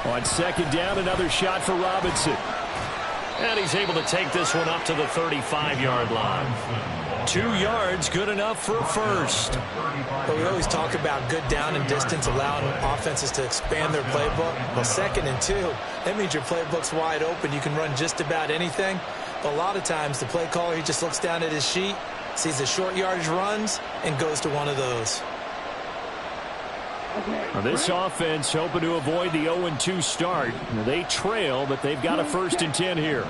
On second down, another shot for Robinson. And he's able to take this one up to the 35-yard line. 2 yards, good enough for a first. But we always talk about good down and distance, allowing offenses to expand their playbook. Well, 2nd and 2, that means your playbook's wide open. You can run just about anything. But a lot of times, the play caller, he just looks down at his sheet, sees the short yardage runs, and goes to one of those. Now this offense hoping to avoid the 0-2 start. They trail, but they've got a 1st and 10 here.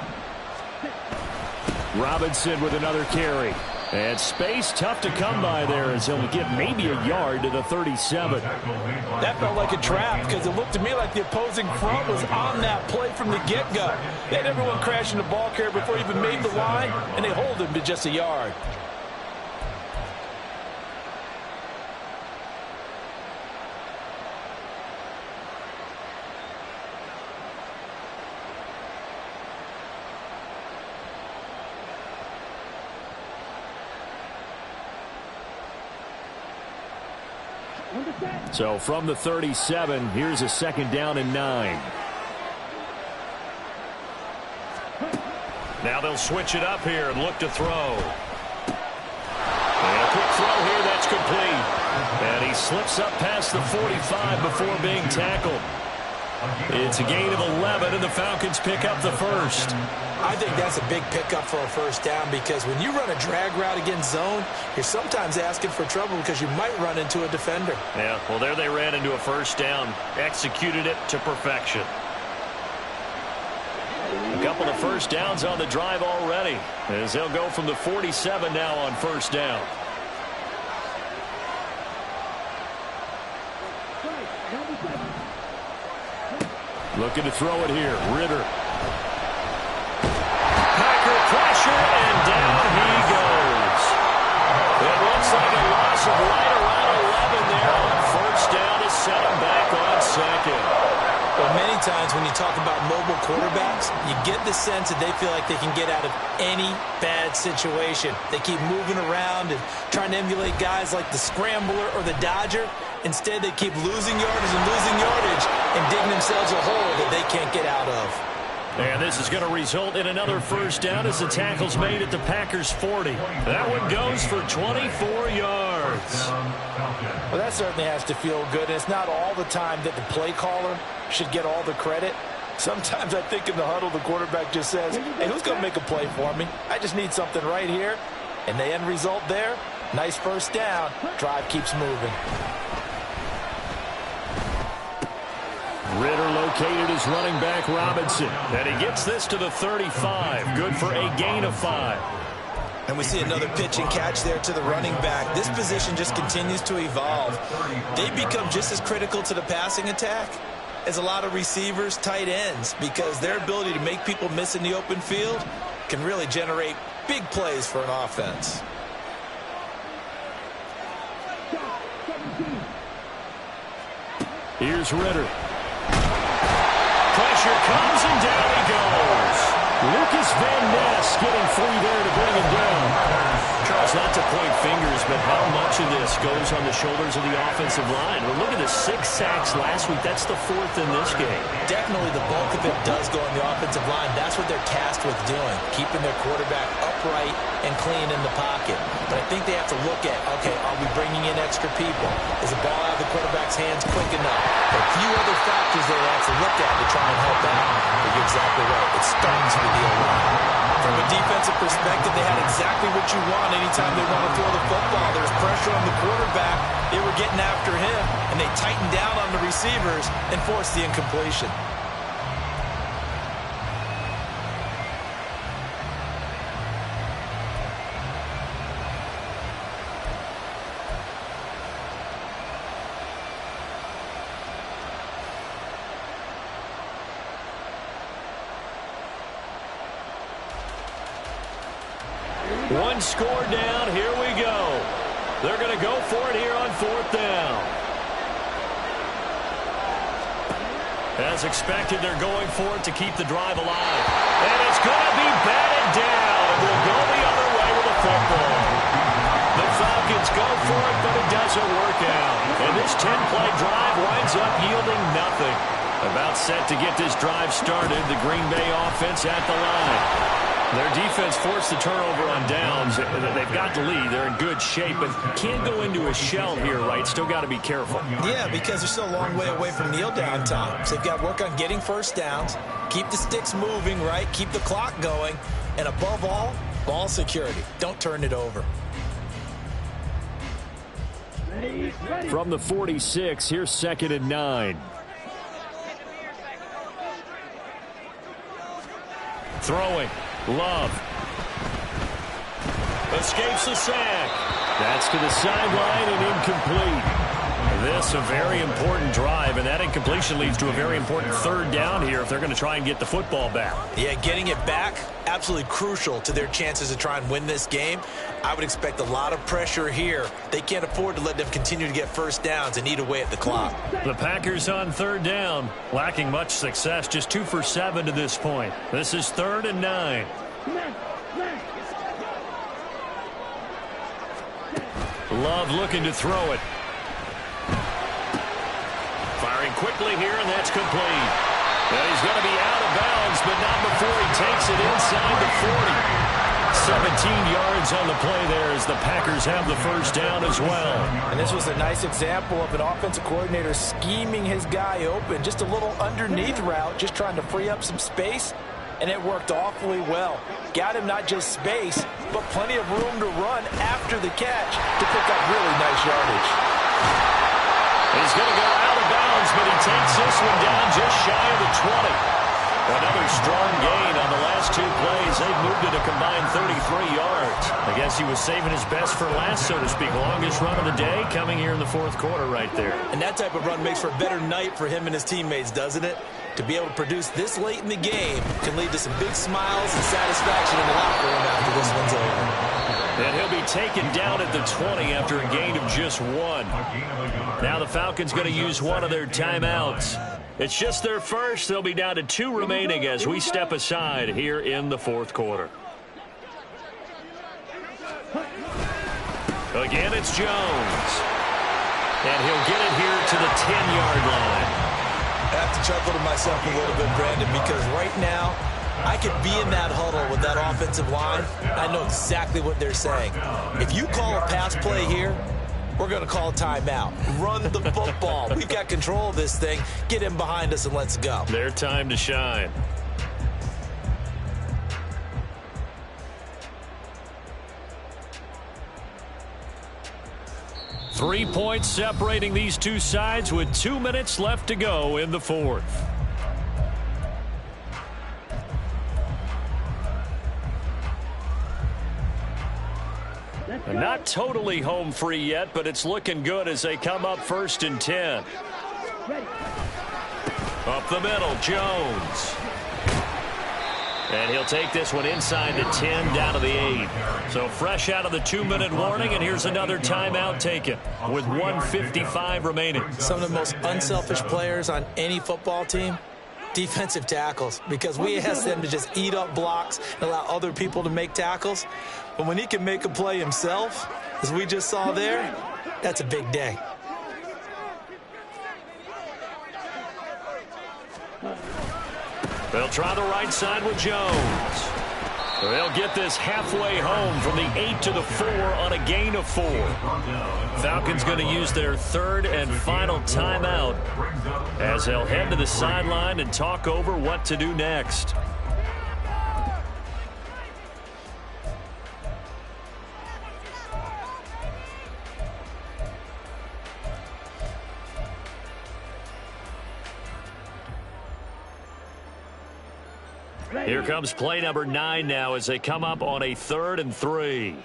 Robinson with another carry. And space tough to come by there as he'll get maybe a yard to the 37. That felt like a trap because it looked to me like the opposing front was on that play from the get-go. They had everyone crashing the ball carrier before he even made the line, and they hold him to just a yard. So from the 37, here's a 2nd down and 9. Now they'll switch it up here and look to throw. And a quick throw here, that's complete. And he slips up past the 45 before being tackled. It's a gain of 11, and the Falcons pick up the first. I think that's a big pickup for a first down because when you run a drag route against zone, you're sometimes asking for trouble because you might run into a defender. Yeah, well, there they ran into a first down, executed it to perfection. A couple of first downs on the drive already as they'll go from the 47 now on first down. Looking to throw it here. Ritter. Packer pressure, and down he goes. It looks like a loss of right around 11 there on first down to set him back on second. Well, many times when you talk about mobile quarterbacks, you get the sense that they feel like they can get out of any bad situation. They keep moving around and trying to emulate guys like the Scrambler or the Dodger. Instead, they keep losing yardage and losing yardage and digging themselves a hole that they can't get out of. And this is going to result in another first down as the tackle's made at the Packers' 40. That one goes for 24 yards. Well, that certainly has to feel good. And it's not all the time that the play caller should get all the credit. Sometimes I think in the huddle, the quarterback just says, hey, who's going to make a play for me? I just need something right here. And the end result there, nice first down. Drive keeps moving. Ritter located as running back Robinson. And he gets this to the 35. Good for a gain of 5. And we see another pitch and catch there to the running back. This position just continues to evolve. They become just as critical to the passing attack as a lot of receivers, tight ends, because their ability to make people miss in the open field can really generate big plays for an offense. Here's Ritter. Pressure comes and down he goes. Lucas Van Ness getting free there to bring him down. Charles, not to point fingers, but how much of this goes on the shoulders of the offensive line? Well, look at the 6 sacks last week. That's the 4th in this game. Definitely the bulk of it does go on the offensive line. That's what they're tasked with doing, keeping their quarterback upright and clean in the pocket. But I think they have to look at, okay, are we bringing in extra people? Is the ball out of the quarterback's hands quick enough? There are a few other factors they have to look at to try and help out. But you're exactly right. It starts with the O-line. From a defensive perspective, they had exactly what you want anytime they want to throw the football. There's pressure on the quarterback. They were getting after him, and they tightened down on the receivers and forced the incompletion. One score down. Here we go. They're going to go for it here on 4th down. As expected, they're going for it to keep the drive alive. And it's going to be batted down. And we'll go the other way with the football. The Falcons go for it, but it doesn't work out. And this 10-play drive winds up yielding nothing. About set to get this drive started, the Green Bay offense at the line. Their defense forced the turnover on downs. They've got the lead. They're in good shape, but can't go into a shell here, right? Still got to be careful. Yeah, because they're still a long way away from kneel down time. So they've got to work on getting first downs, keep the sticks moving, right? Keep the clock going, and above all, ball security. Don't turn it over. From the 46, here's 2nd and 9. Throwing. Love. Escapes the sack. That's to the sideline and incomplete. This a very important drive, and that incompletion leads to a very important 3rd down here if they're going to try and get the football back. Yeah, getting it back, absolutely crucial to their chances to try and win this game. I would expect a lot of pressure here. They can't afford to let them continue to get first downs and eat away at the clock. The Packers on 3rd down, lacking much success, just 2 for 7 to this point. This is 3rd and 9. Love looking to throw it. Firing quickly here, and that's complete. And he's going to be out of bounds, but not before he takes it inside the 40. 17 yards on the play there as the Packers have the first down as well. And this was a nice example of an offensive coordinator scheming his guy open. Just a little underneath route, just trying to free up some space, and it worked awfully well. Got him not just space, but plenty of room to run after the catch to pick up really nice yardage. He's going to go out of bounds, but he takes this one down just shy of the 20. Another strong gain on the last 2 plays. They've moved it a combined 33 yards. I guess he was saving his best for last, so to speak. Longest run of the day coming here in the 4th quarter right there. And that type of run makes for a better night for him and his teammates, doesn't it? To be able to produce this late in the game can lead to some big smiles and satisfaction in the locker room after this one's over. And he'll be taken down at the 20 after a gain of just 1. Now the Falcons going to use one of their timeouts. It's just their first. They'll be down to 2 remaining as we step aside here in the 4th quarter. Again, it's Jones. And he'll get it here to the 10-yard line. I have to chuckle to myself a little bit, Brandon, because right now I could be in that huddle with that offensive line. I know exactly what they're saying. If you call a pass play here, we're going to call timeout. Run the football. We've got control of this thing. Get him behind us and let's go. Their time to shine. Three points separating these two sides with 2 minutes left to go in the 4th. And not totally home free yet, but it's looking good as they come up 1st and 10. Up the middle, Jones. And he'll take this one inside the 10, down to the 8. So fresh out of the 2-minute warning, and here's another timeout taken with 1:55 remaining. Some of the most unselfish players on any football team, defensive tackles, because we ask them to just eat up blocks and allow other people to make tackles. But when he can make a play himself, as we just saw there, that's a big day. They'll try the right side with Jones. They'll get this halfway home from the 8 to the 4 on a gain of 4. Falcons going to use their 3rd and final timeout as they'll head to the sideline and talk over what to do next. Here comes play number 9 now as they come up on a 3rd and 3.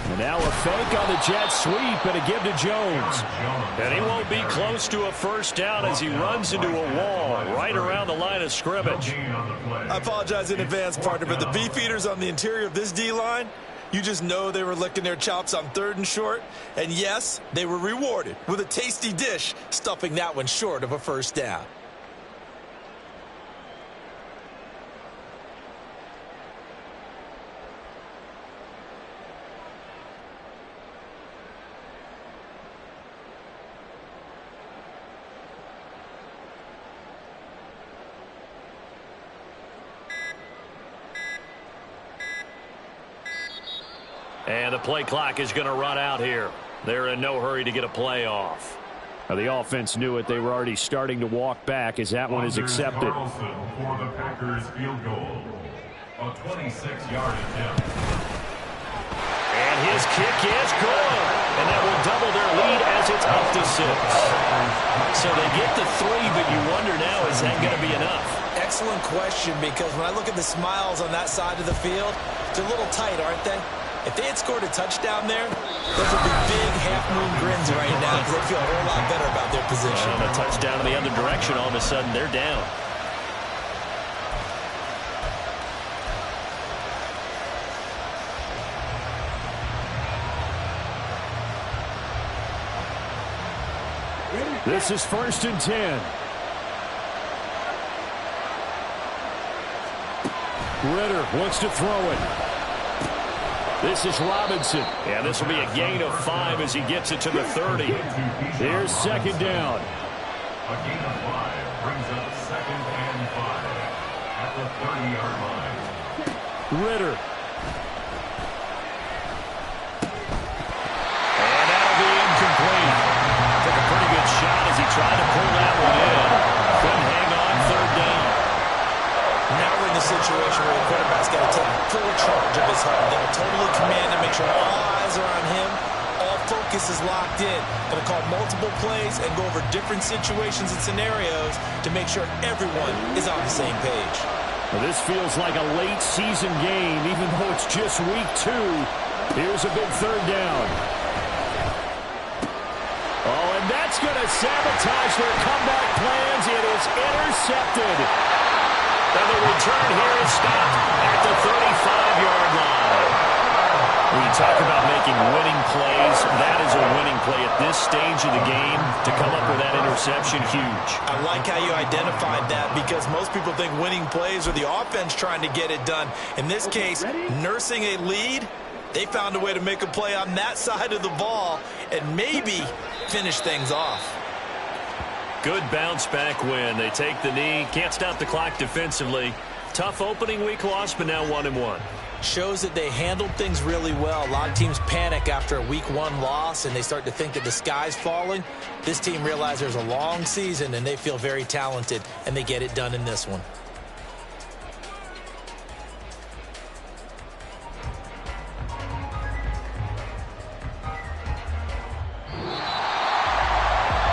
And now a fake on the jet sweep and a give to Jones. And he won't be close to a first down as he runs into a wall right around the line of scrimmage. I apologize in advance, partner, but the beef eaters on the interior of this D-line, you just know they were licking their chops on 3rd and short. And yes, they were rewarded with a tasty dish, stuffing that one short of a first down. And the play clock is going to run out here. They're in no hurry to get a play off. Now the offense knew it. They were already starting to walk back as that one is accepted. Carlson for the Packers field goal. A 26-yard attempt. And his kick is good. And that will double their lead as it's up to 6. So they get to 3, but you wonder now, is that going to be enough? Excellent question, because when I look at the smiles on that side of the field, they're a little tight, aren't they? If they had scored a touchdown there, those would be big half-moon grins right now because they feel a whole lot better about their position. And a touchdown in the other direction, all of a sudden they're down. This is 1st and 10. Ritter wants to throw it. This is Robinson. Yeah, this will be a gain of 5 as he gets it to the 30. Here's 2nd down. A gain of 5 brings up 2nd and 5 at the 30-yard line. Ritter. And that'll be incomplete. Took a pretty good shot as he tried to pull that one in. Couldn't hang on 3rd down. Now we're in the situation where the quarterback's got to take full charge of his heart. They're totally commanded, make sure all eyes are on him. All focus is locked in. Going to call multiple plays and go over different situations and scenarios to make sure everyone is on the same page. Well, this feels like a late season game, even though it's just week 2. Here's a big 3rd down. Oh, and that's going to sabotage their comeback plans. It is intercepted. And the return here is stopped at the 35-yard line. When you talk about making winning plays, that is a winning play at this stage of the game. To come up with that interception, huge. I like how you identified that, because most people think winning plays are the offense trying to get it done. In this case, nursing a lead, they found a way to make a play on that side of the ball and maybe finish things off. Good bounce-back win. They take the knee. Can't stop the clock defensively. Tough opening week loss, but now 1-1. Shows that they handled things really well. A lot of teams panic after a week 1 loss, and they start to think that the sky's falling. This team realizes there's a long season, and they feel very talented, and they get it done in this one.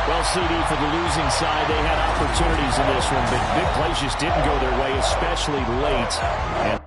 Well, CD, for the losing side, they had opportunities in this one, but big plays just didn't go their way, especially late. And